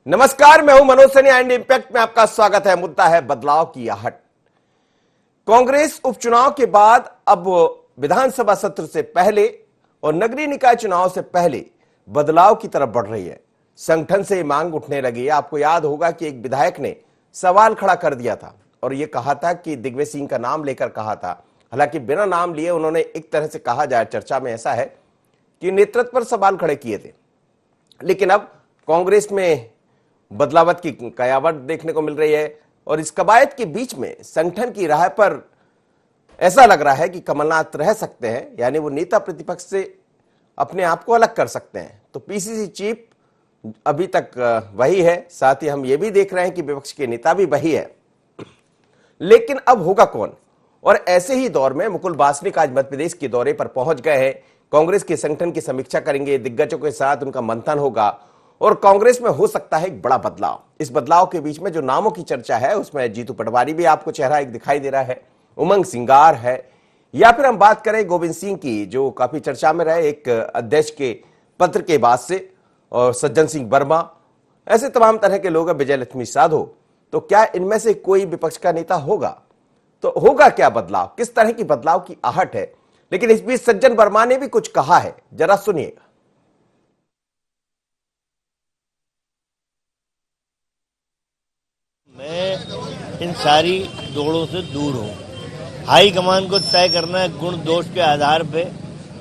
नमस्कार, मैं हूं मनोज सैनी एंड इंपैक्ट में आपका स्वागत है। मुद्दा है बदलाव की आहट। कांग्रेस उपचुनाव के बाद अब विधानसभा सत्र से पहले और नगरीय निकाय चुनाव से पहले बदलाव की तरफ बढ़ रही है। संगठन से मांग उठने लगी है। आपको याद होगा कि एक विधायक ने सवाल खड़ा कर दिया था और यह कहा था कि दिग्विजय सिंह का नाम लेकर कहा था, हालांकि बिना नाम लिए उन्होंने एक तरह से कहा जाए, चर्चा में ऐसा है कि नेतृत्व पर सवाल खड़े किए थे। लेकिन अब कांग्रेस में बदलावट की कयावट देखने को मिल रही है और इस कवायद के बीच में संगठन की राह पर ऐसा लग रहा है कि कमलनाथ रह सकते हैं, यानी वो नेता प्रतिपक्ष से अपने आप को अलग कर सकते हैं। तो पीसीसी चीफ अभी तक वही है, साथ ही हम ये भी देख रहे हैं कि विपक्ष के नेता भी वही है। लेकिन अब होगा कौन? और ऐसे ही दौर में मुकुल वासनिक आज मध्य प्रदेश के दौरे पर पहुंच गए हैं। कांग्रेस के संगठन की समीक्षा करेंगे, दिग्गजों के साथ उनका मंथन होगा और कांग्रेस में हो सकता है एक बड़ा बदलाव। इस बदलाव के बीच में जो नामों की चर्चा है उसमें जीतू पटवारी भी आपको चेहरा एक दिखाई दे रहा है, उमंग सिंगार है, या फिर हम बात करें गोविंद सिंह की जो काफी चर्चा में रहे एक अध्यक्ष के पत्र के बाद से, और सज्जन सिंह वर्मा, ऐसे तमाम तरह के लोग, विजय लक्ष्मी साधो। तो क्या इनमें से कोई विपक्ष का नेता होगा? तो होगा क्या बदलाव? किस तरह की बदलाव की आहट है? लेकिन इस बीच सज्जन वर्मा ने भी कुछ कहा है, जरा सुनिएगा। मैं इन सारी दौड़ों से दूर हूँ। हाईकमान को तय करना है गुण दोष के आधार पे,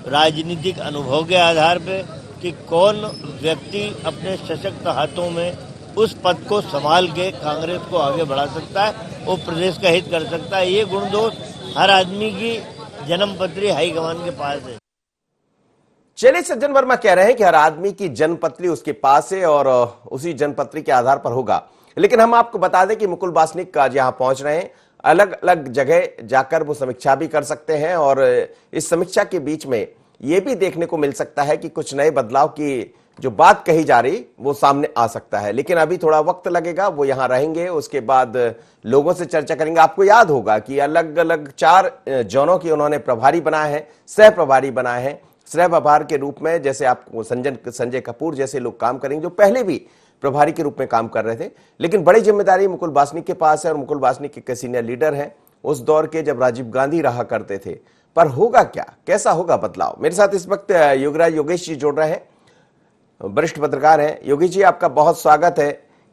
राजनीतिक अनुभव के आधार पे, कि कौन व्यक्ति अपने सशक्त हाथों में उस पद को संभाल के कांग्रेस को आगे बढ़ा सकता है, वो प्रदेश का हित कर सकता है। ये गुण दोष हर आदमी की जन्मपत्री हाईकमान के पास है। चलिए, सज्जन वर्मा कह रहे हैं कि हर आदमी की जन्मपत्री उसके पास है और उसी जन्मपत्री के आधार पर होगा। लेकिन हम आपको बता दें कि मुकुल वासनिक आज यहां पहुंच रहे हैं। अलग अलग जगह जाकर वो समीक्षा भी कर सकते हैं और इस समीक्षा के बीच में यह भी देखने को मिल सकता है कि कुछ नए बदलाव की जो बात कही जा रही वो सामने आ सकता है। लेकिन अभी थोड़ा वक्त लगेगा। वो यहां रहेंगे, उसके बाद लोगों से चर्चा करेंगे। आपको याद होगा कि अलग अलग 4 जोनों की उन्होंने प्रभारी बनाए हैं, सह प्रभारी बनाए हैं। सह प्रभार के रूप में जैसे आपको संजय कपूर जैसे लोग काम करेंगे, जो पहले भी प्रभारी के रूप में काम कर रहे थे। लेकिन बड़ी जिम्मेदारी मुकुल वासनिक के पास है और मुकुल वासनिक एक सीनियर लीडर हैं उस दौर के, जब राजीव गांधी रहा करते थे। पर होगा क्या, कैसा होगा बदलाव? मेरे साथ इस वक्त योगराज योगेश जी जुड़ रहे हैं, वरिष्ठ पत्रकार हैं। योगेश जी, आपका बहुत स्वागत है।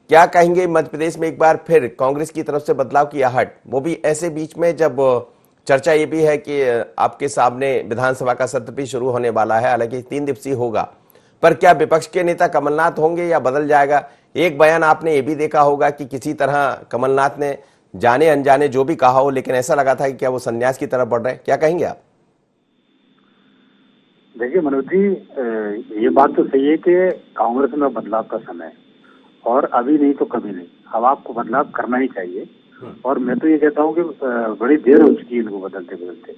क्या कहेंगे मध्य प्रदेश में एक बार फिर कांग्रेस की तरफ से बदलाव की आहट, वो भी ऐसे बीच में जब चर्चा ये भी है कि आपके सामने विधानसभा का सत्र भी शुरू होने वाला है, हालांकि 3 दिवसीय होगा। पर क्या विपक्ष के नेता कमलनाथ होंगे या बदल जाएगा? एक बयान आपने ये भी देखा होगा कि किसी तरह कमलनाथ ने जाने अनजाने जो भी कहा हो, लेकिन ऐसा लगा था कि क्या वो संन्यास की तरफ बढ़ रहे हैं। क्या कहेंगे आप? देखिए मनोज जी, ये बात तो सही है कि कांग्रेस में बदलाव का समय है और अभी नहीं तो कभी नहीं। अब आपको बदलाव करना ही चाहिए। और मैं तो ये कहता हूँ कि बड़ी देर हो चुकी है इनको बदलते बदलते,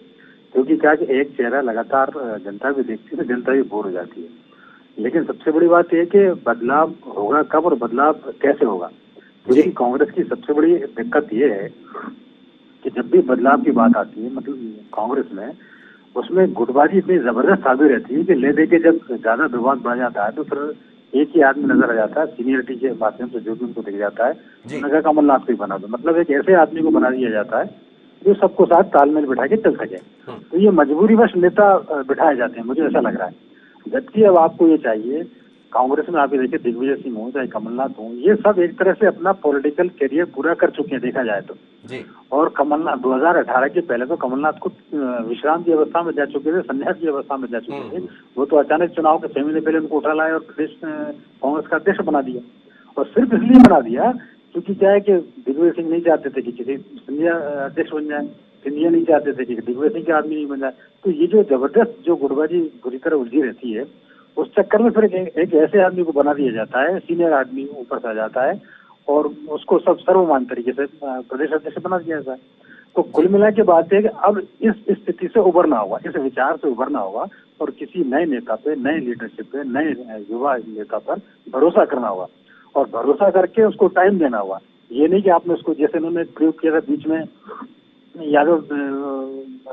क्योंकि क्या कि एक चेहरा लगातार जनता भी देखती है तो जनता भी बोर हो जाती है। लेकिन सबसे बड़ी बात यह कि बदलाव होगा कब और बदलाव कैसे होगा, क्योंकि कांग्रेस की सबसे बड़ी दिक्कत ये है कि जब भी बदलाव की बात आती है, मतलब कांग्रेस में, उसमें गुटबाजी इतनी जबरदस्त साबित रहती है कि ले दे के जब ज्यादा विवाद बढ़ जाता है तो फिर एक ही आदमी नजर आ जाता है, सीनियरिटी के माध्यम से जो भी उनको दिख जाता है, नगर कमलनाथ को ही बना दो। मतलब एक ऐसे आदमी को बना दिया जाता है जो सबको साथ तालमेल बिठा के चल सके। तो ये मजबूरीवश नेता बिठाए जाते हैं, मुझे ऐसा लग रहा है। जबकि अब आपको ये चाहिए, कांग्रेस में आप ये देखिए, दिग्विजय सिंह हो चाहे कमलनाथ हो, ये सब एक तरह से अपना पॉलिटिकल करियर पूरा कर चुके हैं देखा जाए तो जी। और कमलनाथ 2018 के पहले तो कमलनाथ को विश्राम की अवस्था में जा चुके थे, संन्यास की अवस्था में जा चुके थे। वो तो अचानक चुनाव के 6 महीने पहले उनको उठा लाया और प्रदेश कांग्रेस का अध्यक्ष बना दिया। और सिर्फ इसलिए बना दिया क्योंकि क्या है कि दिग्विजय सिंह नहीं चाहते थे कि किसी सिंधिया अध्यक्ष बन जाए, सिंधिया नहीं चाहते थे कि दिग्विजय सिंह के आदमी नहीं बन जाए। तो ये जो जबरदस्त जो गुटबाजी बुरी तरह उलझी रहती है, उस चक्कर में फिर एक ऐसे आदमी को बना दिया जाता है, सीनियर आदमी ऊपर से आ जाता है और उसको सब सर्वमान तरीके से प्रदेश अध्यक्ष बना दिया जाता है। तो कुल मिला के बात है कि अब इस स्थिति से उभरना होगा, इस विचार से उभरना होगा और किसी नए नेता पे, नए लीडरशिप पे, नए युवा नेता पर भरोसा करना होगा और भरोसा करके उसको टाइम देना होगा। ये नहीं कि आपने उसको, जैसे उन्होंने प्रयोग किया था बीच में यादव,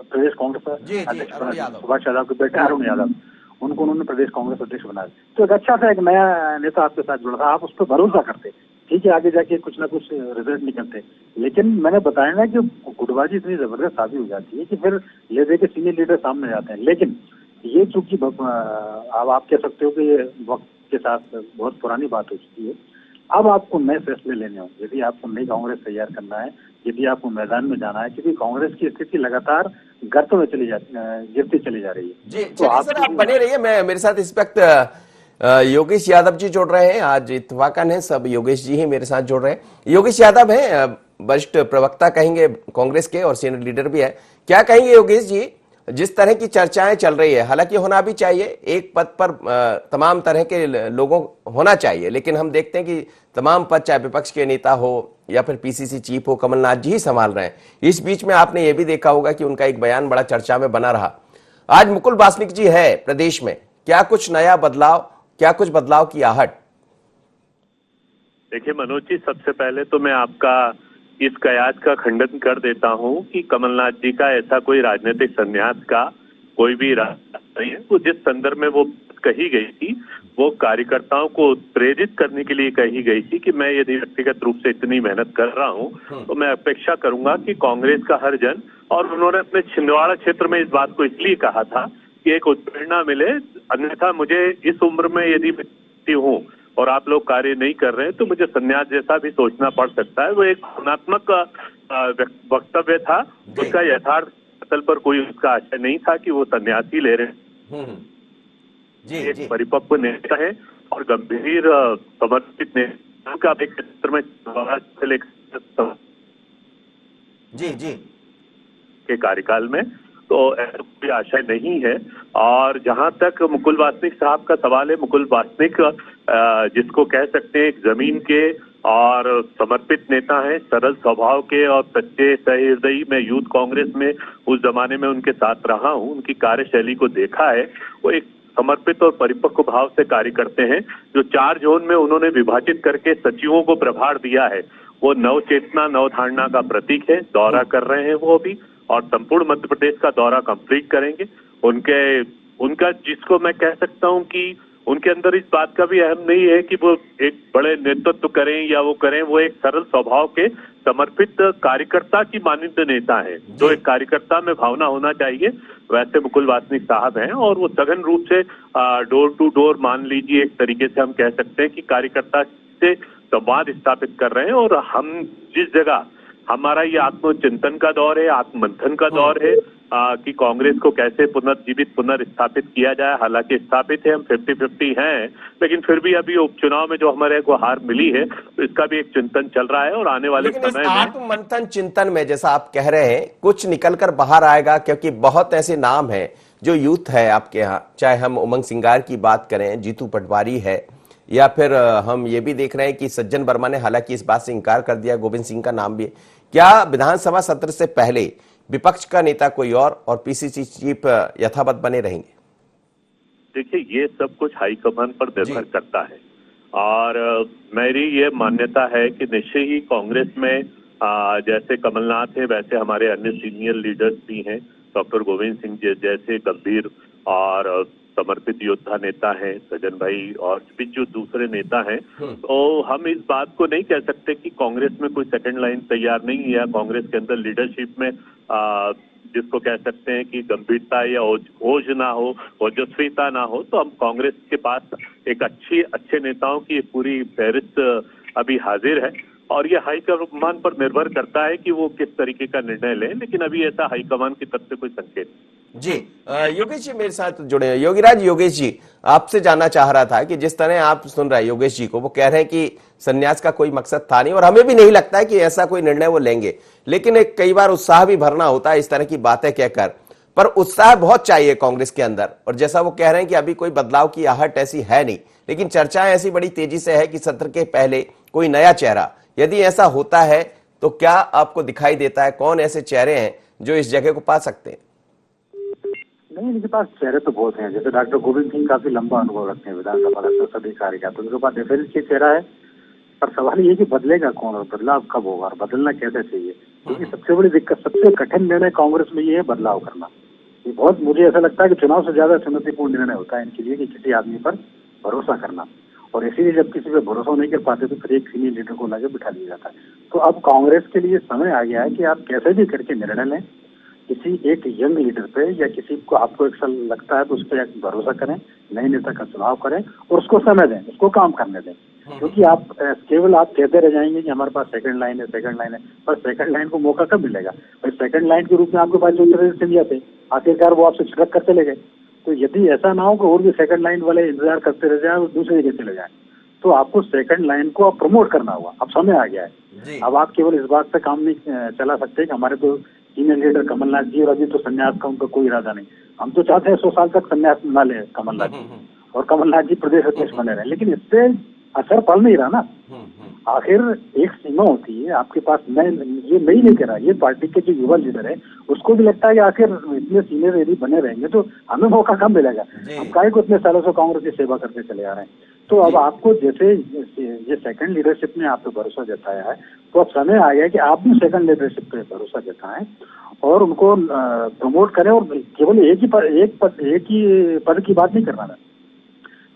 प्रदेश कांग्रेस अध्यक्ष सुभाष यादव के बेटे अरुण यादव, उनको को उन्होंने प्रदेश कांग्रेस अध्यक्ष बनाया, तो एक अच्छा सा एक नया नेता आपके साथ जुड़ा था, आप उस पर भरोसा करते। ठीक है, आगे जाके कुछ ना कुछ रिजल्ट निकलते, लेकिन मैंने बताया ना कि गुटबाजी इतनी जबरदस्त साबित हो जाती है कि फिर ये देखे सीनियर लीडर सामने जाते हैं। लेकिन ये चूंकि अब आप कह सकते हो कि ये वक्त के साथ बहुत पुरानी बात हो चुकी है, अब आपको नए फैसले लेने होंगे यदि आपको नई कांग्रेस तैयार करना है, यदि आपको मैदान में जाना है, क्योंकि कांग्रेस की स्थिति लगातार गर्त में गिरती चली जा रही है। जी तो चलिए सर, आप बने रहिए। मैं मेरे साथ इस वक्त योगेश यादव जी जुड़ रहे हैं। आज इत्तफाकन है, सब योगेश जी ही मेरे साथ जुड़ रहे हैं। योगेश यादव हैं, वरिष्ठ प्रवक्ता कहेंगे कांग्रेस के और सीनियर लीडर भी है। क्या कहेंगे योगेश जी, जिस तरह की चर्चाएं चल रही है, हालांकि होना भी चाहिए, एक पद पर तमाम तरह के लोगों होना चाहिए, लेकिन हम देखते हैं कि तमाम पद, चाहे विपक्ष के नेता हो या फिर पीसीसी चीफ हो, कमलनाथ जी ही संभाल रहे हैं। इस बीच में आपने ये भी देखा होगा कि उनका एक बयान बड़ा चर्चा में बना रहा। आज मुकुल वासनिक जी है प्रदेश में, क्या कुछ नया बदलाव, क्या कुछ बदलाव की आहट? देखिए मनोज जी, सबसे पहले तो मैं आपका इस कयास का खंडन कर देता हूं कि कमलनाथ जी का ऐसा कोई राजनीतिक संन्यास का कोई भी रास्ता नहीं है। वो जिस संदर्भ में वो कही गई थी, वो कार्यकर्ताओं को प्रेरित करने के लिए कही गई थी कि मैं यदि व्यक्तिगत रूप से इतनी मेहनत कर रहा हूं तो मैं अपेक्षा करूंगा कि कांग्रेस का हर जन, और उन्होंने अपने छिंदवाड़ा क्षेत्र में इस बात को इसलिए कहा था कि एक उत्प्रेरणा मिले, अन्यथा मुझे इस उम्र में यदि मैं हूं और आप लोग कार्य नहीं कर रहे हैं तो मुझे संन्यास जैसा भी सोचना पड़ सकता है। वो एक भावनात्मक वक्तव्य था, उसका यथार्थ तल पर कोई उसका आशय नहीं था कि वो संन्यास ही ले रहे हैं। एक परिपक्व नेता है और गंभीर समर्पित नेता का एक क्षेत्र में जी के कार्यकाल में तो ऐसा कोई आशय नहीं है। और जहां तक मुकुल वासनिक साहब का सवाल है, मुकुल वासनिक जिसको कह सकते हैं एक जमीन के और समर्पित नेता है, सरल स्वभाव के और सच्चे सहृदयी। मैं यूथ कांग्रेस में उस जमाने में उनके साथ रहा हूं, उनकी कार्यशैली को देखा है। वो एक समर्पित और परिपक्व भाव से कार्य करते हैं। जो 4 जोन में उन्होंने विभाजित करके सचिवों को प्रभार दिया है, वो नव चेतना, नव धारणा का प्रतीक है। दौरा कर रहे हैं वो अभी, और संपूर्ण मध्य प्रदेश का दौरा कंप्लीट करेंगे। उनका जिसको मैं कह सकता हूं कि उनके अंदर इस बात का भी अहम नहीं है कि वो एक बड़े नेतृत्व करें या वो करें, वो एक सरल स्वभाव के समर्पित कार्यकर्ता की माननीय नेता है। जो एक कार्यकर्ता में भावना होना चाहिए, वैसे मुकुल वासनिक साहब हैं। और वो सघन रूप से डोर टू डोर, मान लीजिए एक तरीके से हम कह सकते हैं कि कार्यकर्ता से संवाद स्थापित कर रहे हैं। और हम जिस जगह, हमारा ये आत्मचिंतन का दौर है, आत्ममंथन का दौर है कि कांग्रेस को कैसे पुनर्जीवित, पुनर्स्थापित किया जाए। हालांकि स्थापित है, हम 50-50 हैं, लेकिन फिर भी अभी उपचुनाव में जो हमारे को हार मिली है, तो इसका भी एक चिंतन चल रहा है। और आने वाले समय में आत्ममंथन चिंतन में, जैसा आप कह रहे हैं, कुछ निकल कर बाहर आएगा, क्योंकि बहुत ऐसे नाम हैं जो यूथ है आपके यहाँ, चाहे हम उमंग सिंगार की बात करें, जीतू पटवारी है, या फिर हम ये भी देख रहे हैं कि सज्जन वर्मा ने हालांकि इस बात से इंकार कर दिया, गोविंद सिंह का नाम भी है। क्या विधानसभा सत्र से पहले विपक्ष का नेता कोई और पीसीसी चीफ यथावत बने रहेंगे? देखिए, ये सब कुछ हाईकमान पर निर्भर करता है। और मेरी ये मान्यता है कि निश्चय ही कांग्रेस में जैसे कमलनाथ है, वैसे हमारे अन्य सीनियर लीडर्स भी हैं। डॉक्टर गोविंद सिंह जैसे गंभीर और समर्पित योद्धा नेता हैं, सज्जन भाई और भी जो दूसरे नेता हैं। तो हम इस बात को नहीं कह सकते कि कांग्रेस में कोई सेकंड लाइन तैयार नहीं है, या कांग्रेस के अंदर लीडरशिप में जिसको कह सकते हैं कि गंभीरता या ओज ना हो, ओजस्वीता ना हो। तो हम कांग्रेस के पास एक अच्छे नेताओं की पूरी फहरिस्त अभी हाजिर है। और ये हाईकमान पर निर्भर करता है कि वो किस तरीके का निर्णय लें, लेकिन अभी ऐसा हाईकमान की तरफ से कोई संकेत जी। योगेश जी मेरे साथ जुड़े हैं। योगीराज, योगेश जी आपसे जानना चाह रहा था कि जिस तरह आप सुन रहे हैं योगेश जी को, वो कह रहे हैं कि संन्यास का कोई मकसद था नहीं, और हमें भी नहीं लगता है कि ऐसा कोई निर्णय वो लेंगे, लेकिन एक कई बार उत्साह भी भरना होता है इस तरह की बातें कहकर। पर उत्साह बहुत चाहिए कांग्रेस के अंदर, और जैसा वो कह रहे हैं कि अभी कोई बदलाव की आहट ऐसी है नहीं, लेकिन चर्चाएं ऐसी बड़ी तेजी से है कि सत्र के पहले कोई नया चेहरा, यदि ऐसा होता है तो क्या आपको दिखाई देता है कौन ऐसे चेहरे हैं जो इस जगह को पा सकते हैं? नहीं, इनके पास चेहरे तो बहुत हैं। जैसे डॉक्टर गोविंद सिंह काफी लंबा अनुभव रखते हैं विधानसभा का, सभी कार्य का, तो उनके पास डेफिनेटली चेहरा है। पर सवाल ये कि बदलेगा कौन और बदलाव कब होगा और बदलना कैसे चाहिए, क्योंकि सबसे बड़ी दिक्कत, सबसे कठिन निर्णय कांग्रेस में ये है बदलाव करना। ये बहुत, मुझे ऐसा लगता है कि चुनाव से ज्यादा चुनौतीपूर्ण निर्णय होता है इनके लिए कि किसी आदमी पर भरोसा करना। और इसीलिए जब किसी पे भरोसा नहीं कर पाते तो फिर एक सीनियर लीडर को लाके बिठा लिया जाता है। तो अब कांग्रेस के लिए समय आ गया है कि आप कैसे भी करके निर्णय लें, किसी एक यंग लीडर पे या किसी को आपको एक साल लगता है तो उस पर भरोसा करें, नए नेता का चुनाव करें और उसको समय दें, उसको काम करने दें। क्योंकि आप केवल आप कहते रह जाएंगे कि हमारे पास सेकंड लाइन है, सेकंड लाइन है, पर सेकंड लाइन को मौका कब मिलेगा? भाई सेकंड लाइन के रूप में आपके पास ज्योतिरादित्य सिंधिया थे, आखिरकार वो आपसे छिड़क कर चले गए। तो यदि ऐसा ना हो कि और भी सेकंड लाइन वाले इंतजार करते रह जाए और दूसरे जगह चले जाए, तो आपको सेकंड लाइन को अब प्रमोट करना होगा। अब समय आ गया है। अब आप केवल इस बात पे काम नहीं चला सकते कि हमारे तो सीनियर लीडर कमलनाथ जी और अभी तो संन्यास का उनका कोई इरादा नहीं। हम तो चाहते हैं 100 साल तक संन्यास ना ले कमलनाथ जी और कमलनाथ जी प्रदेश अध्यक्ष बने रहे, लेकिन इससे असर पड़ नहीं रहा ना। आखिर एक सीमा होती है आपके पास। मैं ये नहीं कह रहा, ये पार्टी के जो युवा लीडर है उसको भी लगता है कि आखिर इतने सीनियर यदि बने रहेंगे तो हमें मौका कम मिलेगा। हम काहे को इतने सालों से कांग्रेस की सेवा करके चले आ रहे हैं। तो अब आपको जैसे ये सेकंड लीडरशिप ने आप पे भरोसा जताया है, तो अब समय आ गया कि आप भी सेकंड लीडरशिप पे भरोसा जताएं और उनको प्रमोट करें। और केवल एक ही पद की बात नहीं करना है,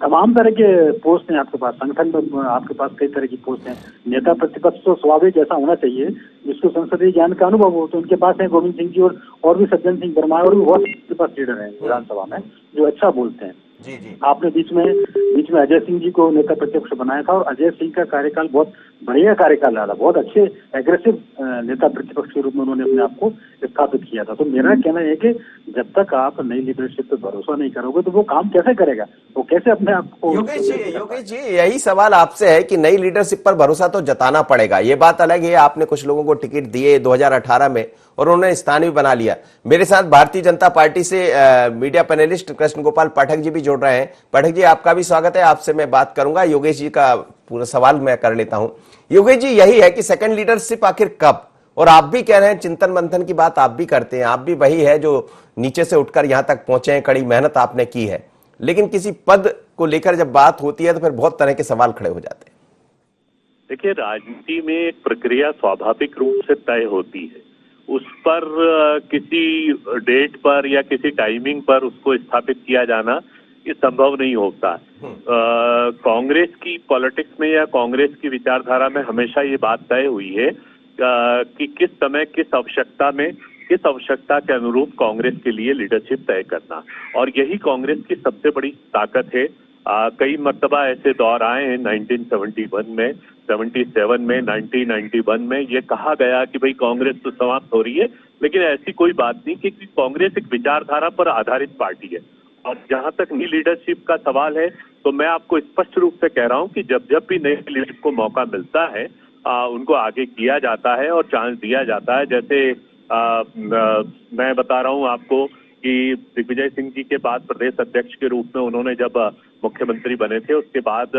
तमाम तरह के पोस्ट हैं आपके पास, संगठन में आपके पास कई तरह की पोस्ट हैं। नेता प्रतिपक्ष तो स्वाभाविक ऐसा होना चाहिए जिसको संसदीय ज्ञान का अनुभव हो, तो उनके पास है गोविंद सिंह जी और भी सज्जन सिंह वर्मा और भी बहुत के पास लीडर हैं विधानसभा में जो अच्छा बोलते हैं। जी। आपने बीच में अजय सिंह जी को नेता प्रतिपक्ष बनाया था और अजय सिंह का कार्यकाल बहुत बढ़िया कार्यकाल रहा था, बहुत अच्छे एग्रेसिव नेता प्रतिपक्ष के रूप में उन्होंने अपने आप को स्थापित किया था। तो मेरा कहना है कि जब तक आप नई लीडरशिप पे भरोसा नहीं करोगे तो वो काम कैसे करेगा, वो कैसे अपने आप को। योगेश जी यही सवाल आपसे है कि नई लीडरशिप पर भरोसा तो जताना पड़ेगा। ये बात अलग है, आपने कुछ लोगों को टिकट दिए 2018 में और उन्होंने स्थान भी बना लिया। मेरे साथ भारतीय जनता पार्टी से मीडिया पैनलिस्ट कृष्ण गोपाल पाठक जी भी जुड़ रहे हैं। पाठक जी आपका भी स्वागत है, आपसे मैं बात करूंगा। योगेश जी का पूरा सवाल मैं कर लेता हूं। योगेश जी यही है कि सेकंड लीडरशिप आखिर कब, और आप भी कह रहे हैं चिंतन मंथन की बात आप भी करते हैं, आप भी वही है जो नीचे से उठकर यहां तक पहुंचे हैं, कड़ी मेहनत आपने की है, लेकिन किसी पद को लेकर जब बात होती है तो फिर बहुत तरह के सवाल खड़े हो जाते हैं। देखिए, राजनीति में एक प्रक्रिया स्वाभाविक रूप से तय होती है, उस पर किसी डेट पर या किसी टाइमिंग पर उसको स्थापित किया जाना ये संभव नहीं होता। कांग्रेस की पॉलिटिक्स में या कांग्रेस की विचारधारा में हमेशा ये बात तय हुई है कि किस समय किस आवश्यकता के अनुरूप कांग्रेस के लिए लीडरशिप तय करना, और यही कांग्रेस की सबसे बड़ी ताकत है। कई मर्तबा ऐसे दौर आए हैं 1971 में, 77 में, 1991 में, ये कहा गया कि भाई कांग्रेस तो समाप्त हो रही है, लेकिन ऐसी कोई बात नहीं, क्योंकि कांग्रेस एक विचारधारा पर आधारित पार्टी है। और जहां तक नई लीडरशिप का सवाल है तो मैं आपको स्पष्ट रूप से कह रहा हूं कि जब जब भी नई लीडरशिप को मौका मिलता है उनको आगे किया जाता है और चांस दिया जाता है। जैसे मैं बता रहा हूं आपको कि दिग्विजय सिंह जी के बाद प्रदेश अध्यक्ष के रूप में उन्होंने जब मुख्यमंत्री बने थे, उसके बाद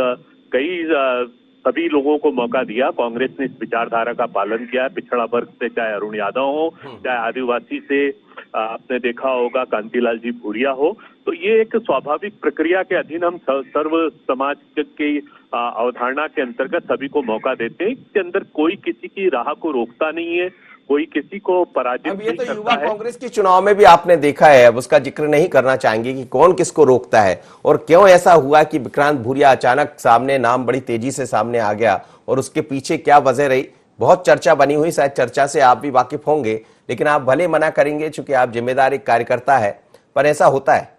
सभी लोगों को मौका दिया। कांग्रेस ने इस विचारधारा का पालन किया, पिछड़ा वर्ग से चाहे अरुण यादव हो, चाहे आदिवासी से आपने देखा होगा कांतिलाल जी भूरिया हो। तो ये एक स्वाभाविक प्रक्रिया के अधीन हम सर्व समाज की अवधारणा के अंतर्गत सभी को मौका देते हैं। इसके अंदर कोई किसी की राह को रोकता नहीं है, कोई किसी को पराजित अब ये नहीं तो करता युवा है। कांग्रेस के चुनाव में भी आपने देखा है, अब उसका जिक्र नहीं करना चाहेंगे कि कौन किसको रोकता है और क्यों ऐसा हुआ कि विक्रांत भूरिया अचानक सामने, नाम बड़ी तेजी से सामने आ गया और उसके पीछे क्या वजह रही। बहुत चर्चा बनी हुई, शायद चर्चा से आप भी वाकिफ होंगे, लेकिन आप भले मना करेंगे चूंकि आप जिम्मेदार एक कार्यकर्ता है, पर ऐसा होता है।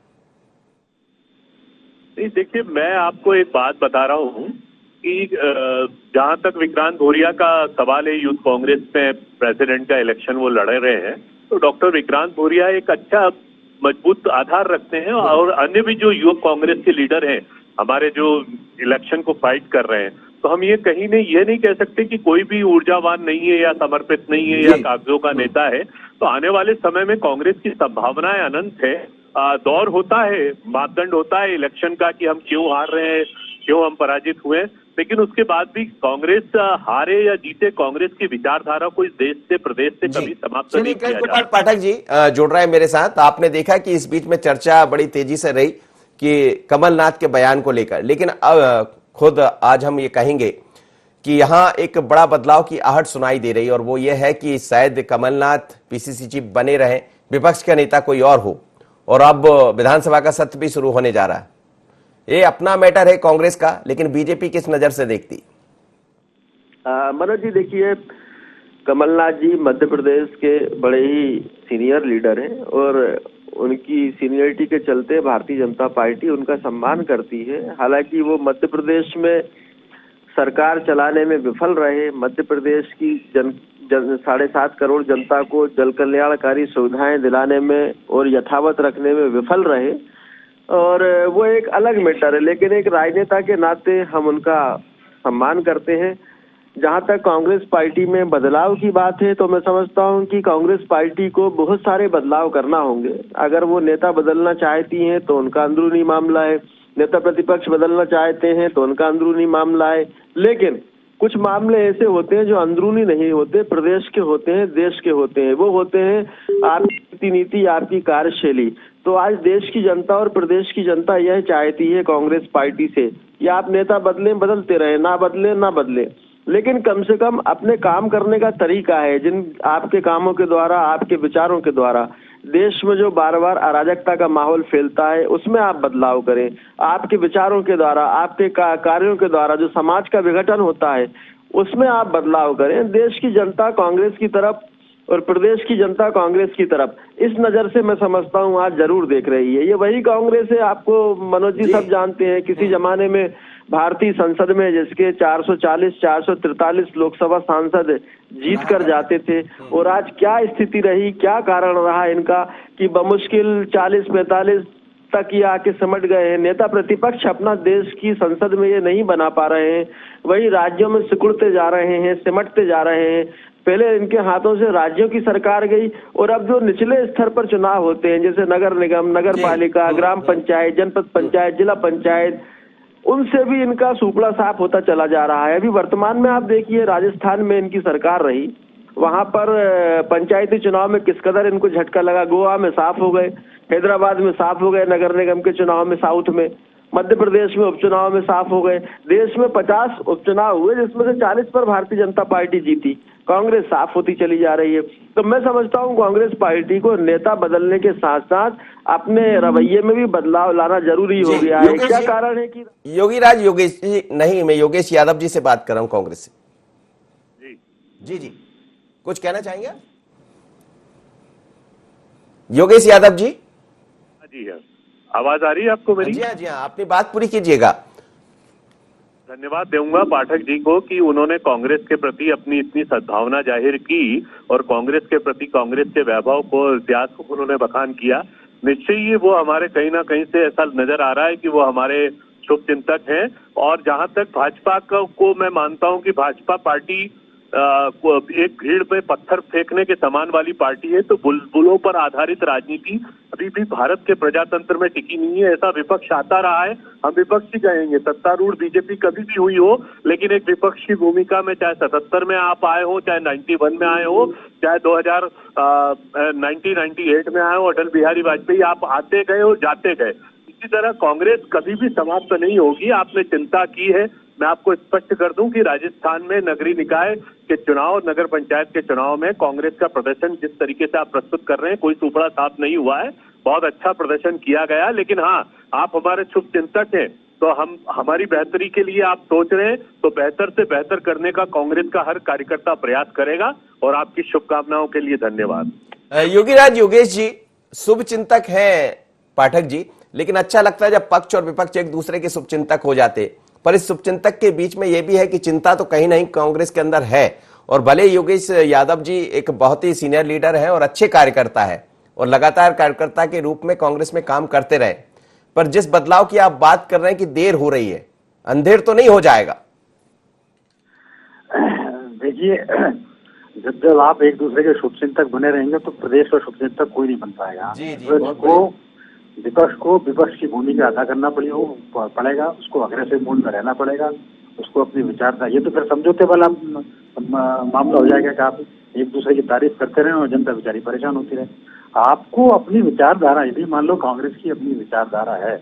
नहीं, देखिए, मैं आपको एक बात बता रहा हूँ कि जहां तक विक्रांत भूरिया का सवाल है, यूथ कांग्रेस में प्रेसिडेंट का इलेक्शन वो लड़ रहे हैं, तो डॉक्टर विक्रांत भूरिया एक अच्छा मजबूत आधार रखते हैं। और अन्य भी जो युवक कांग्रेस के लीडर हैं हमारे, जो इलेक्शन को फाइट कर रहे हैं, तो हम ये नहीं कह सकते कि कोई भी ऊर्जावान नहीं है या समर्पित नहीं है या कागजों का नेता है। तो आने वाले समय में कांग्रेस की संभावनाएं अनंत है। दौर होता है, मापदंड होता है इलेक्शन का कि हम क्यों हार रहे हैं, क्यों हम पराजित हुए, लेकिन उसके बाद भी कांग्रेस हारे या जीते, कांग्रेस की विचारधारा को इस देश से, प्रदेश से कभी समाप्त नहीं किया जाता। पाठक जी जुड़ रहे हैं मेरे साथ। आपने देखा कि इस बीच में चर्चा बड़ी तेजी से रही कि कमलनाथ के बयान को लेकर, लेकिन अब खुद आज हम ये कहेंगे कि यहां एक बड़ा बदलाव की आहट सुनाई दे रही है, और वो ये है कि शायद कमलनाथ पीसीसी चीफ बने रहें, विपक्ष का नेता कोई और हो, और अब विधानसभा का सत्र भी शुरू होने जा रहा है। ये अपना मैटर है कांग्रेस का, लेकिन बीजेपी किस नजर से देखती? मनोज जी, देखिए, कमलनाथ जी मध्य प्रदेश के बड़े ही सीनियर लीडर हैं और उनकी सीनियरिटी के चलते भारतीय जनता पार्टी उनका सम्मान करती है। हालांकि वो मध्य प्रदेश में सरकार चलाने में विफल रहे, मध्य प्रदेश की 7.5 करोड़ जनता को जल कल्याणकारी सुविधाएं दिलाने में और यथावत रखने में विफल रहे, और वो एक अलग मैटर है। लेकिन एक राजनेता के नाते हम उनका सम्मान करते हैं। जहां तक कांग्रेस पार्टी में बदलाव की बात है, तो मैं समझता हूं कि कांग्रेस पार्टी को बहुत सारे बदलाव करना होंगे। अगर वो नेता बदलना चाहती हैं तो उनका अंदरूनी मामला है, नेता प्रतिपक्ष बदलना चाहते हैं तो उनका अंदरूनी मामला है। लेकिन कुछ मामले ऐसे होते हैं जो अंदरूनी नहीं होते, प्रदेश के होते हैं, देश के होते हैं। वो होते हैं आपकी नीति, आपकी कार्यशैली। तो आज देश की जनता और प्रदेश की जनता यह चाहती है कांग्रेस पार्टी से कि आप नेता बदलें, बदलते रहे, ना बदले ना बदले, लेकिन कम से कम अपने काम करने का तरीका है, जिन आपके कामों के द्वारा, आपके विचारों के द्वारा देश में जो बार बार अराजकता का माहौल फैलता है उसमें आप बदलाव करें। आपके विचारों के द्वारा, आपके कार्यों के द्वारा जो समाज का विघटन होता है उसमें आप बदलाव करें। देश की जनता कांग्रेस की तरफ और प्रदेश की जनता कांग्रेस की तरफ इस नजर से मैं समझता हूं आज जरूर देख रही है। ये वही कांग्रेस है, आपको मनोज जी सब जानते हैं। किसी जमाने में भारतीय संसद में जिसके 440-443 लोकसभा सांसद जीत कर जाते थे, और आज क्या स्थिति रही, क्या कारण रहा इनका कि बमुश्किल 40-45 तक ये आके सिमट गए हैं। नेता प्रतिपक्ष अपना देश की संसद में ये नहीं बना पा रहे हैं, वही राज्यों में सिकुड़ते जा रहे हैं, सिमटते जा रहे हैं। पहले इनके हाथों से राज्यों की सरकार गई, और अब जो निचले स्तर पर चुनाव होते हैं जैसे नगर निगम, नगर पालिका, ग्राम पंचायत, जनपद पंचायत, जिला पंचायत, उनसे भी इनका सुपड़ा साफ होता चला जा रहा है। अभी वर्तमान में आप देखिए, राजस्थान में इनकी सरकार रही, वहां पर पंचायती चुनाव में किस कदर इनको झटका लगा। गोवा में साफ हो गए, हैदराबाद में साफ हो गए, नगर निगम के चुनाव में साउथ में, मध्य प्रदेश में उपचुनाव में साफ हो गए। देश में 50 उपचुनाव हुए जिसमें से 40 पर भारतीय जनता पार्टी जीती। कांग्रेस साफ होती चली जा रही है। तो मैं समझता हूं कांग्रेस पार्टी को नेता बदलने के साथ साथ अपने रवैये में भी बदलाव लाना जरूरी हो गया है। क्या कारण है कि योगीराज, योगेश जी नहीं, मैं योगेश यादव जी से बात कर रहा हूं कांग्रेस से। जी जी, कुछ कहना चाहेंगे योगेश यादव जी? जी हाँ, आवाज आ रही है आपको मेरी? जी हाँ, जी हाँ, अपनी बात पूरी कीजिएगा। धन्यवाद दूंगा पाठक जी को कि उन्होंने कांग्रेस के प्रति अपनी इतनी सद्भावना जाहिर की और कांग्रेस के प्रति, कांग्रेस के वैभव को, इतिहास को उन्होंने बखान किया। निश्चय ही वो हमारे कहीं ना कहीं से ऐसा नजर आ रहा है कि वो हमारे शुभचिंतक हैं। और जहां तक भाजपा को मैं मानता हूं कि भाजपा पार्टी एक भीड़ में पत्थर फेंकने के समान वाली पार्टी है। तो बुलबुलों पर आधारित राजनीति अभी भी भारत के प्रजातंत्र में टिकी नहीं है। ऐसा विपक्ष आता रहा है, हम विपक्ष ही कहेंगे। सत्तारूढ़ बीजेपी कभी भी हुई हो, लेकिन एक विपक्ष की भूमिका में, चाहे 77 में आप आए हो, चाहे 91 में आए हो, चाहे 1998 में आए हो, अटल बिहारी वाजपेयी, आप आते गए और जाते गए। इसी तरह कांग्रेस कभी भी समाप्त नहीं होगी। आपने चिंता की है, मैं आपको स्पष्ट कर दूं कि राजस्थान में नगरीय निकाय के चुनाव, नगर पंचायत के चुनाव में कांग्रेस का प्रदर्शन जिस तरीके से आप प्रस्तुत कर रहे हैं, कोई सुपड़ा साफ नहीं हुआ है। बहुत अच्छा प्रदर्शन किया गया, लेकिन हाँ, आप हमारे शुभ चिंतक हैं, तो हम हमारी बेहतरी के लिए आप सोच रहे हैं, तो बेहतर से बेहतर करने का कांग्रेस का हर कार्यकर्ता प्रयास करेगा। और आपकी शुभकामनाओं के लिए धन्यवाद। योगीराज, योगेश जी शुभ चिंतक हैं पाठक जी, लेकिन अच्छा लगता है जब पक्ष और विपक्ष एक दूसरे के शुभचिंतक हो जाते। पर इस शुभचिंतक के बीच में यह भी है कि चिंता तो कहीं नहीं कांग्रेस के अंदर है। और भले योगेश यादव जी एक बहुत ही सीनियर लीडर है और अच्छे कार्यकर्ता है और लगातार कार्यकर्ता के रूप में कांग्रेस में काम करते रहे, पर जिस बदलाव की आप बात कर रहे हैं कि देर हो रही है, अंधेर तो नहीं हो जाएगा? देखिए, जब आप एक दूसरे के शुभचिंतक बने रहेंगे तो प्रदेश का शुभचिंतक कोई नहीं बन पाएगा। विपक्ष को विपक्ष की भूमिका अदा करना पड़ेगा, उसको अग्रेसिव मूड में रहना पड़ेगा, उसको अपनी विचारधारा, ये तो फिर समझौते वाला मामला हो जाएगा कि आप एक दूसरे की तारीफ करते रहे और जनता बेचारी परेशान होती रहे। आपको अपनी विचारधारा, यदि मान लो कांग्रेस की अपनी विचारधारा है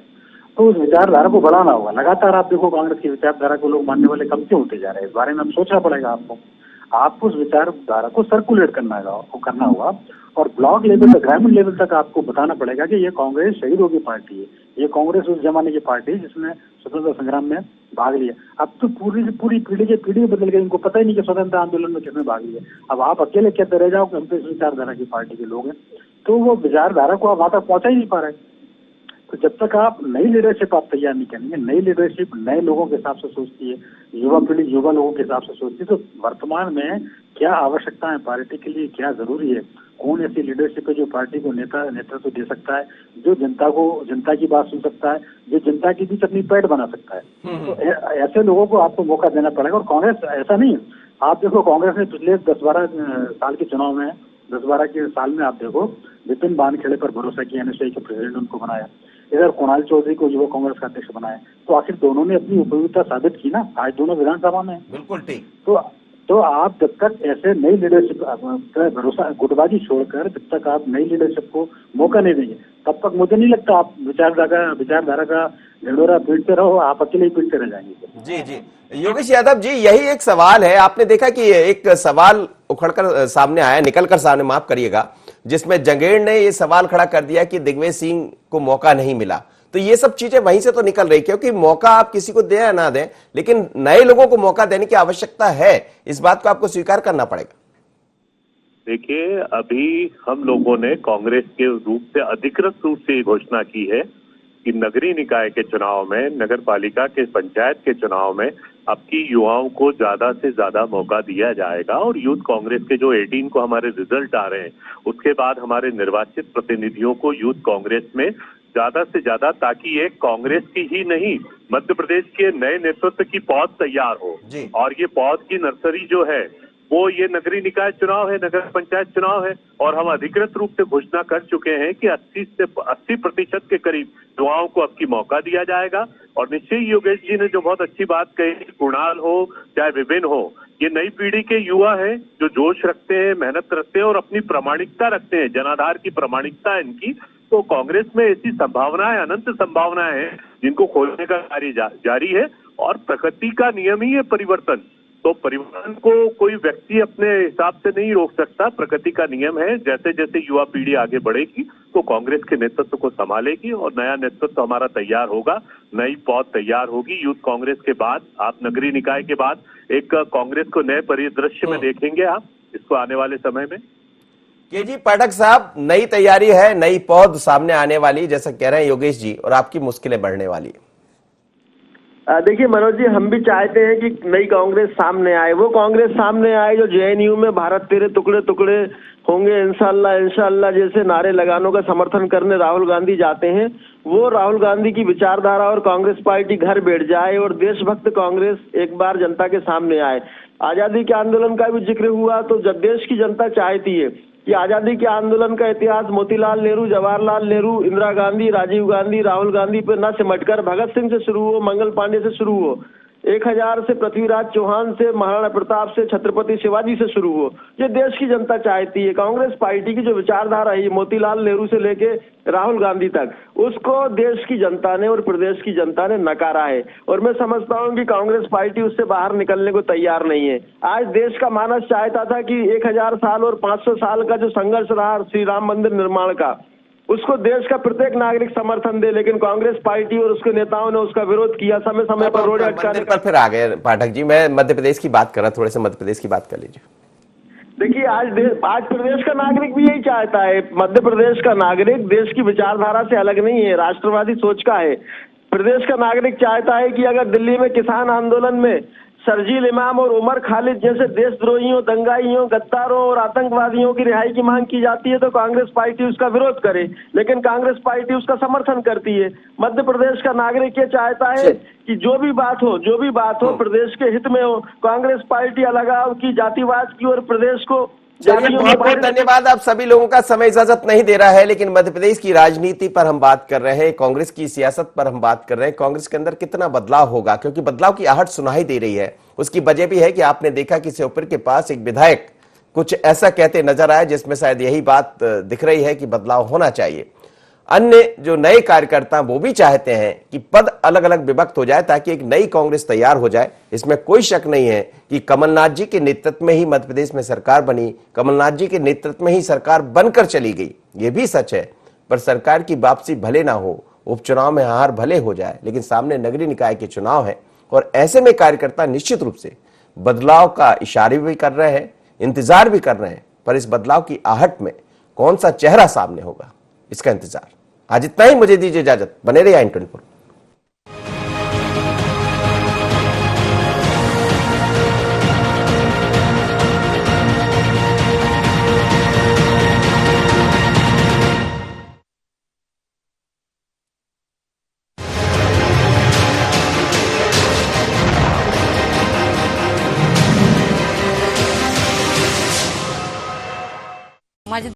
तो उस विचारधारा को बढ़ाना होगा। लगातार आप देखो कांग्रेस की विचारधारा को लोग मानने वाले कम क्यों होते जा रहे हैं, इस बारे में अब सोचना पड़ेगा आपको। आपको उस विचारधारा को सर्कुलेट करना होगा और ब्लॉक लेवल तक, ग्रामीण लेवल तक आपको बताना पड़ेगा कि ये कांग्रेस शहीदों की पार्टी है, ये कांग्रेस उस जमाने की पार्टी है जिसने स्वतंत्रता संग्राम में भाग लिया। अब तो पूरी पीढ़ी के पीढ़ी बदल गई, इनको पता ही नहीं कि स्वतंत्रता आंदोलन में किसने भाग लिया। अब आप अकेले कहते रह जाओ कि हम तो इस विचारधारा की पार्टी के लोग हैं, तो वो विचारधारा को आप वहां तक पहुंचा ही नहीं पा रहे। तो जब तक आप नई लीडरशिप आप तैयार नहीं करेंगे, नई लीडरशिप नए लोगों के हिसाब से सोचती है, युवा पीढ़ी युवा लोगों के हिसाब से सोचती है, तो वर्तमान में क्या आवश्यकता है पार्टी के लिए, क्या जरूरी है, कौन ऐसी लीडरशिप है जो पार्टी को नेतृत्व दे सकता है, जो जनता की बात सुन सकता है, जो जनता के बीच अपनी पैठ बना सकता है। तो ऐसे लोगों को आपको मौका देना पड़ेगा। और कांग्रेस ऐसा नहीं है, आप देखो कांग्रेस ने पिछले 10-12 साल के चुनाव में, 10-12 के साल में आप देखो विपिन वानखेड़े पर भरोसा किया, एनएसआई के प्रेसिडेंट उनको बनाया, इधर कुणाल चौधरी को युवा कांग्रेस का अध्यक्ष बनाया। तो आखिर दोनों ने अपनी उपयोगिता साबित की ना, आज दोनों विधानसभा में। बिल्कुल ठीक। तो आप जब तक ऐसे नई लीडरशिप का भरोसा, गुटबाजी छोड़कर जब तक आप नई लीडरशिप को मौका नहीं देंगे, तब तक मुझे नहीं लगता आप विचारधारा का ढिंढोरा पीटते रहो, आप अकेले ही पीटते रह जाएंगे। जी जी, योगेश यादव जी, यही एक सवाल है। आपने देखा कि एक सवाल उखड़कर सामने आया, निकलकर सामने, माफ करिएगा, जिसमें जंगेड़ ने ये सवाल खड़ा कर दिया कि दिग्विजय सिंह को मौका नहीं मिला। तो ये सब चीजें वहीं से तो निकल रही, क्योंकि मौका आप किसी को दें या ना दें, लेकिन नए लोगों को मौका देने की आवश्यकता है। इस बात को आपको स्वीकार करना पड़ेगा। देखिए, अभी हम लोगों ने कांग्रेस के रूप से अधिकृत रूप से ये घोषणा की है कि नगरीय निकाय के चुनाव में, नगर पालिका के, पंचायत के चुनाव में अब की युवाओं को ज्यादा से ज्यादा मौका दिया जाएगा। और यूथ कांग्रेस के जो 18 को हमारे रिजल्ट आ रहे हैं, उसके बाद हमारे निर्वाचित प्रतिनिधियों को यूथ कांग्रेस में ज्यादा से ज्यादा, ताकि एक कांग्रेस की ही नहीं, मध्य प्रदेश के नए नेतृत्व की पौध तैयार हो। और ये पौध की नर्सरी जो है वो ये नगरीय निकाय चुनाव है, नगर पंचायत चुनाव है। और हम अधिकृत रूप से घोषणा कर चुके हैं कि 80% के करीब युवाओं को अब की मौका दिया जाएगा। और निश्चय योगेश जी ने जो बहुत अच्छी बात कही, कुणाल हो चाहे विपिन हो, ये नई पीढ़ी के युवा हैं जो जोश रखते हैं, मेहनत करते हैं और अपनी प्रामाणिकता रखते हैं, जनाधार की प्रामाणिकता है इनकी। तो कांग्रेस में ऐसी संभावनाएं, अनंत संभावनाएं हैं जिनको खोलने का कार्य जारी है। और प्रकृति का नियम ही है परिवर्तन, तो परिवर्तन को कोई व्यक्ति अपने हिसाब से नहीं रोक सकता। प्रकृति का नियम है, जैसे जैसे युवा पीढ़ी आगे बढ़ेगी तो कांग्रेस के नेतृत्व को संभालेगी और नया नेतृत्व हमारा तैयार होगा, नई पौध तैयार होगी। यूथ कांग्रेस के बाद आप नगरीय निकाय के बाद एक कांग्रेस को नए परिदृश्य में देखेंगे आप इसको आने वाले समय में। केजी पाठक साहब, नई तैयारी है, नई पौध सामने आने वाली, जैसा कह रहे हैं योगेश जी, और आपकी मुश्किलें बढ़ने वाली। देखिए मनोज जी, हम भी चाहते हैं कि नई कांग्रेस सामने आए, वो कांग्रेस सामने आए जो जेएनयू में भारत तेरे टुकड़े टुकड़े होंगे इंशाल्लाह इंशाल्लाह जैसे नारे लगानों का समर्थन करने राहुल गांधी जाते हैं। वो राहुल गांधी की विचारधारा और कांग्रेस पार्टी घर बैठ जाए और देशभक्त कांग्रेस एक बार जनता के सामने आए। आजादी के आंदोलन का भी जिक्र हुआ, तो जब देश की जनता चाहती है कि आजादी के आंदोलन का इतिहास मोतीलाल नेहरू, जवाहरलाल नेहरू, इंदिरा गांधी, राजीव गांधी, राहुल गांधी पर न सिमटकर भगत सिंह से शुरू हो, मंगल पांडे से शुरू हो, 1000 से पृथ्वीराज चौहान से, महाराणा प्रताप से, छत्रपति शिवाजी से शुरू हो, ये देश की जनता चाहती है। कांग्रेस पार्टी की जो विचारधारा है मोतीलाल नेहरू से लेके राहुल गांधी तक, उसको देश की जनता ने और प्रदेश की जनता ने नकारा है। और मैं समझता हूं कि कांग्रेस पार्टी उससे बाहर निकलने को तैयार नहीं है। आज देश का मानस चाहता था कि 1000 साल और 500 साल का जो संघर्ष रहा श्री राम मंदिर निर्माण का, उसको देश का प्रत्येक नागरिक समर्थन दे, लेकिन कांग्रेस पार्टी और उसके नेताओं ने उसका विरोध किया, समय समय पर रोड अटकाने पर फिर आ गए। पाठक जी, मैं मध्य प्रदेश की बात कर रहा, थोड़े से मध्य प्रदेश की बात कर लीजिए। देखिए, आज प्रदेश का नागरिक भी यही चाहता है। मध्य प्रदेश का नागरिक देश की विचारधारा से अलग नहीं है, राष्ट्रवादी सोच का है। प्रदेश का नागरिक चाहता है कि अगर दिल्ली में किसान आंदोलन में शर्जील इमाम और उमर खालिद जैसे देशद्रोहियों, दंगाइयों, गद्दारों और आतंकवादियों की रिहाई की मांग की जाती है तो कांग्रेस पार्टी उसका विरोध करे, लेकिन कांग्रेस पार्टी उसका समर्थन करती है। मध्य प्रदेश का नागरिक ये चाहता है कि जो भी बात हो प्रदेश के हित में हो। कांग्रेस पार्टी अलगाव की, जातिवाद की और प्रदेश को चलिए, बहुत बहुत धन्यवाद। आप सभी लोगों का समय इजाजत नहीं दे रहा है, लेकिन मध्य प्रदेश की राजनीति पर हम बात कर रहे हैं, कांग्रेस की सियासत पर हम बात कर रहे हैं, कांग्रेस के अंदर कितना बदलाव होगा, क्योंकि बदलाव की आहट सुनाई दे रही है। उसकी वजह भी है कि आपने देखा कि श्योपुर के पास एक विधायक कुछ ऐसा कहते नजर आए जिसमें शायद यही बात दिख रही है कि बदलाव होना चाहिए। अन्य जो नए कार्यकर्ता वो भी चाहते हैं कि पद अलग अलग विभक्त हो जाए ताकि एक नई कांग्रेस तैयार हो जाए। इसमें कोई शक नहीं है कि कमलनाथ जी के नेतृत्व में ही मध्य प्रदेश में सरकार बनी, कमलनाथ जी के नेतृत्व में ही सरकार बनकर चली गई, ये भी सच है। पर सरकार की वापसी भले ना हो, उपचुनाव में हार भले हो जाए, लेकिन सामने नगरीय निकाय के चुनाव है और ऐसे में कार्यकर्ता निश्चित रूप से बदलाव का इशारे भी कर रहे हैं, इंतजार भी कर रहे हैं। पर इस बदलाव की आहट में कौन सा चेहरा सामने होगा, इसका इंतजार। आज इतना ही, मुझे दीजिए इजाजत। बने रहिए i24। माझे